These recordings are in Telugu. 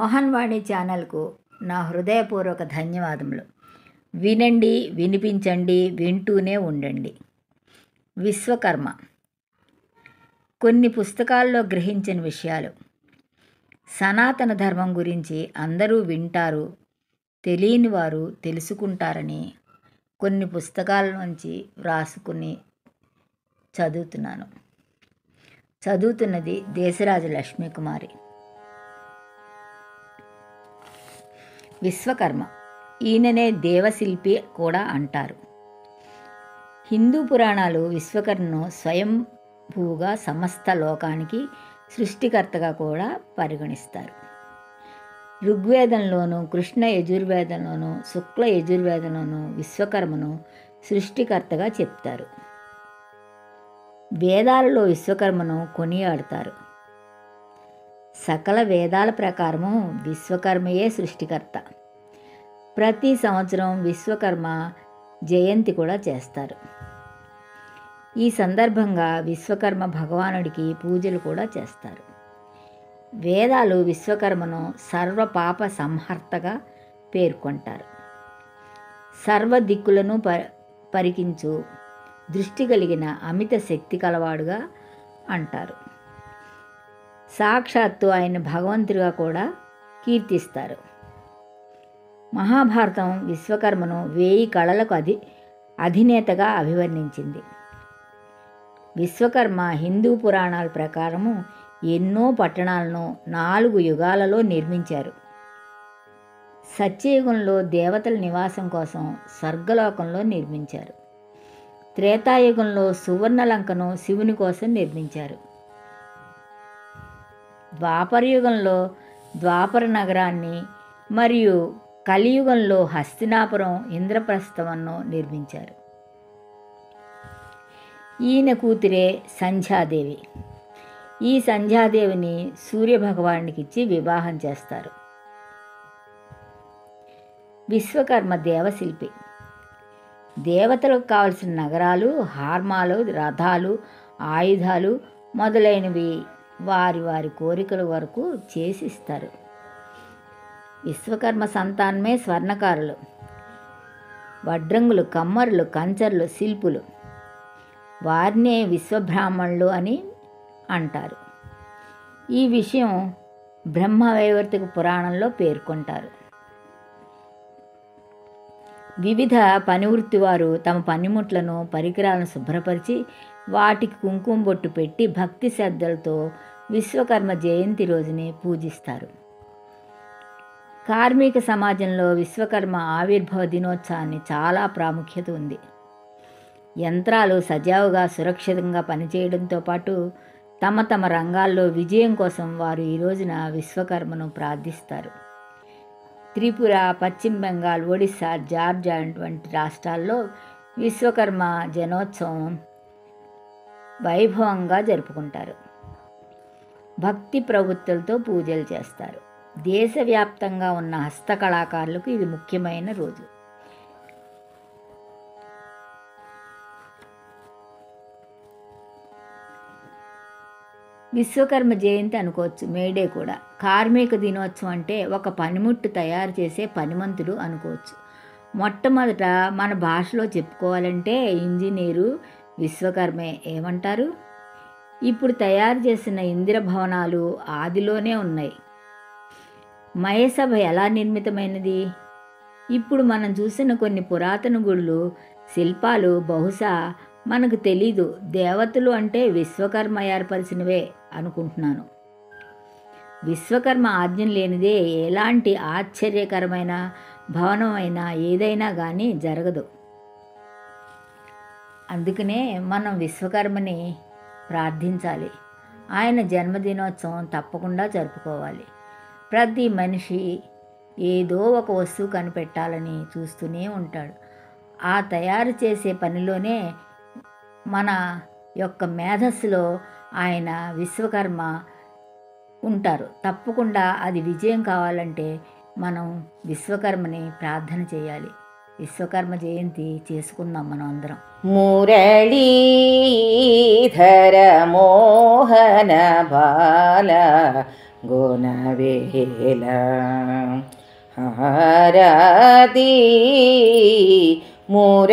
మోహన్ వాణి ఛానల్కు నా హృదయపూర్వక ధన్యవాదములు. వినండి, వినిపించండి, వింటూనే ఉండండి. విశ్వకర్మ కొన్ని పుస్తకాల్లో గ్రహించిన విషయాలు. సనాతన ధర్మం గురించి అందరూ వింటారు, తెలియని వారు తెలుసుకుంటారని కొన్ని పుస్తకాల నుంచి వ్రాసుకుని చదువుతున్నది దేశరాజు లక్ష్మీకుమారి. విశ్వకర్మ ఈయననే దేవశిల్పి కూడా అంటారు. హిందూ పురాణాలు విశ్వకర్మను స్వయంభూగా సమస్త లోకానికి సృష్టికర్తగా కూడా పరిగణిస్తారు. ఋగ్వేదంలోను, కృష్ణ యజుర్వేదంలోను, శుక్ల యజుర్వేదంలోను విశ్వకర్మను సృష్టికర్తగా చెప్తారు. వేదాలలో విశ్వకర్మను కొనియాడుతారు. సకల వేదాల ప్రకారము విశ్వకర్మయే సృష్టికర్త. ప్రతి సంవత్సరం విశ్వకర్మ జయంతి కూడా చేస్తారు. ఈ సందర్భంగా విశ్వకర్మ భగవానుడికి పూజలు కూడా చేస్తారు. వేదాలు విశ్వకర్మను సర్వ పాప సంహర్తగా పేర్కొంటారు. సర్వ దిక్కులను పరికించు దృష్టి కలిగిన అమిత శక్తి కలవాడుగా అంటారు. సాక్షాత్తు ఆయన భగవంతుడిగా కూడా కీర్తిస్తారు. మహాభారతం విశ్వకర్మను 1000 కళలకు అధినేతగా అభివర్ణించింది. విశ్వకర్మ హిందూ పురాణాల ప్రకారము ఎన్నో పట్టణాలను 4 యుగాలలో నిర్మించారు. సత్యయుగంలో దేవతల నివాసం కోసం స్వర్గలోకంలో నిర్మించారు. త్రేతాయుగంలో సువర్ణలంకను శివుని కోసం నిర్మించారు. ద్వాపరయుగంలో ద్వాపర నగరాన్ని మరియు కలియుగంలో హస్తినాపురం, ఇంద్రప్రస్థವನ್ನು నిర్మించారు. ఈయన కూతురే సంధ్యాదేవి. ఈ సంధ్యాదేవిని సూర్యభగవానుడికి ఇచ్చి వివాహం చేస్తారు. విశ్వకర్మ దేవశిల్పి. దేవతలకు కావలసిన నగరాలు, హార్మాలు, రథాలు, ఆయుధాలు మొదలైనవి వారి వారి కోరికల వరకు చేసిస్తారు. విశ్వకర్మ సంతానమే స్వర్ణకారులు, వడ్రంగులు, కమ్మరులు, కంచర్లు, శిల్పులు. వారినే విశ్వబ్రాహ్మణులు అని అంటారు. ఈ విషయం బ్రహ్మవైవర్తిక పురాణంలో పేర్కొంటారు. వివిధ పనివృత్తి వారు తమ పనిముట్లను, పరికరాలను శుభ్రపరిచి వాటికి కుంకుమ బొట్టు పెట్టి భక్తి శ్రద్ధలతో విశ్వకర్మ జయంతి రోజుని పూజిస్తారు. కార్మిక సమాజంలో విశ్వకర్మ ఆవిర్భావ దినోత్సవాన్ని చాలా ప్రాముఖ్యత ఉంది. యంత్రాలు సజావుగా సురక్షితంగా పనిచేయడంతో పాటు తమ తమ రంగాల్లో విజయం కోసం వారు ఈ రోజున విశ్వకర్మను ప్రార్థిస్తారు. త్రిపుర, పశ్చిమ బెంగాల్, ఒడిశా, జార్ఖండ్ వంటి రాష్ట్రాల్లో విశ్వకర్మ జనోత్సవం వైభవంగా జరుపుకుంటారు. భక్తి ప్రవృత్తులతో పూజలు చేస్తారు. దేశవ్యాప్తంగా ఉన్న హస్తకళాకారులకు ఇది ముఖ్యమైన రోజు. విశ్వకర్మ జయంతి అనుకోవచ్చు, మేడే కూడా. కార్మిక దినోత్సవం అంటే ఒక పనిముట్టు తయారు చేసే పనిమంతుడు అనుకోవచ్చు. మొట్టమొదట మన భాషలో చెప్పుకోవాలంటే ఇంజనీరు విశ్వకర్మే. ఏమంటారు? ఇప్పుడు తయారు చేసిన ఇందిర భవనాలు ఆదిలోనే ఉన్నాయి. మయసభ ఎలా నిర్మితమైనది? ఇప్పుడు మనం చూసిన కొన్ని పురాతన గుళ్ళు, శిల్పాలు బహుశా మనకు తెలీదు. దేవతలు అంటే విశ్వకర్మ ఏర్పరిచినవే అనుకుంటున్నాను. విశ్వకర్మ ఆజ్ఞ లేనిదే ఎలాంటి ఆశ్చర్యకరమైన భవనమైనా ఏదైనా కానీ జరగదు. అందుకనే మనం విశ్వకర్మని ప్రార్థించాలి. ఆయన జన్మదినోత్సవం తప్పకుండా జరుపుకోవాలి. ప్రతి మనిషి ఏదో ఒక వస్తువు కనిపెట్టాలని చూస్తూనే ఉంటాడు. ఆ తయారు చేసే పనిలోనే మన యొక్క మేధస్సులో ఆయన విశ్వకర్మ ఉంటారు. తప్పకుండా అది విజయం కావాలంటే మనం విశ్వకర్మని ప్రార్థన చేయాలి. విశ్వకర్మ జయంతి చేసుకుందాం మనం అందరం. మురళీధర మోహన బాల గోనవేల హారతి మురళీధర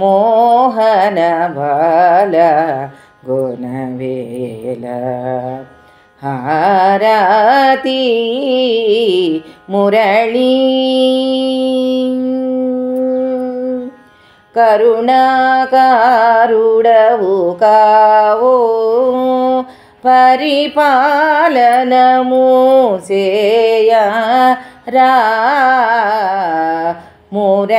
మోహన బాల గోనవేల హారతి మురళీ కరుణాకారుడవు కావో పరిపాలనము సేయ రా మురళీధర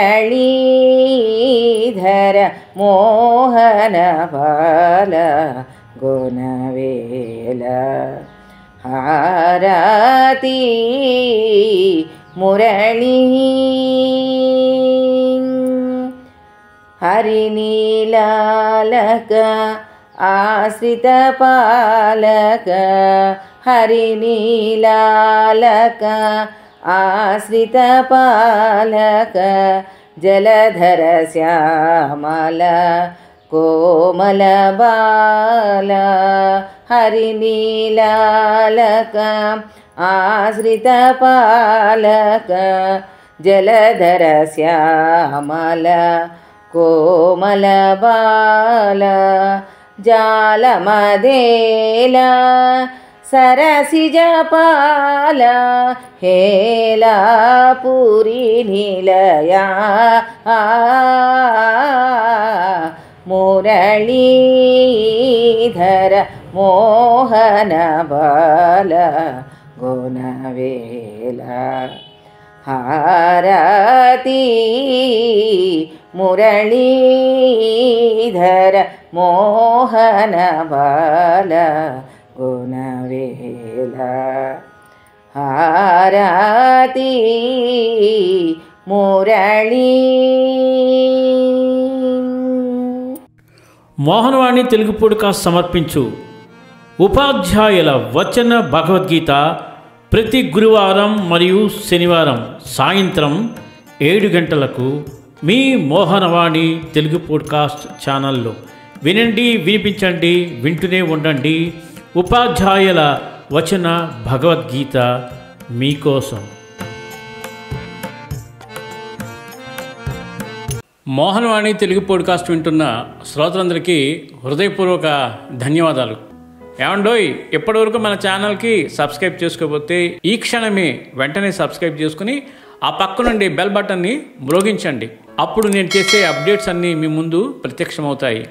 మోహన బాల గోనవేల హారతి మురళీ హరినీలాలక ఆశ్రిత పాలక హరినీలాలక ఆశ్రిత పాలక జలధర శ్యామల కోమల బాల హరినీలాలక ఆశ్రిత పాలక జలధర శ్యామల కోమల బాల జాలమదేల సరసిజ పాల హేలాపురి నిలయా మురళీధర మోహన బాల గోనవేల హారతి మురళీధర మోహన బాల గోనవేల హారతి మురళీ. మోహనవాణి తెలుగు పాడ్కాస్ట్ సమర్పించు ఉపాధ్యాయుల వచన భగవద్గీత ప్రతి గురువారం మరియు శనివారం సాయంత్రం 7 గంటలకు మీ మోహనవాణి తెలుగు పాడ్కాస్ట్ ఛానల్లో వినండి, వినిపించండి, వింటూనే ఉండండి. ఉపాధ్యాయుల వచన భగవద్గీత మీకోసం. మోహనవాణి తెలుగు పాడ్కాస్ట్ వింటున్న శ్రోతలందరికీ హృదయపూర్వక ధన్యవాదాలు. ఏమండోయ్, ఎప్పటివరకు మన ఛానల్కి సబ్స్క్రైబ్ చేసుకోకపోతే ఈ క్షణమే వెంటనే సబ్స్క్రైబ్ చేసుకుని ఆ పక్క నుండి బెల్ బటన్ని మ్రోగించండి. అప్పుడు నేను చేసే అప్డేట్స్ అన్నీ మీ ముందు ప్రత్యక్షమవుతాయి.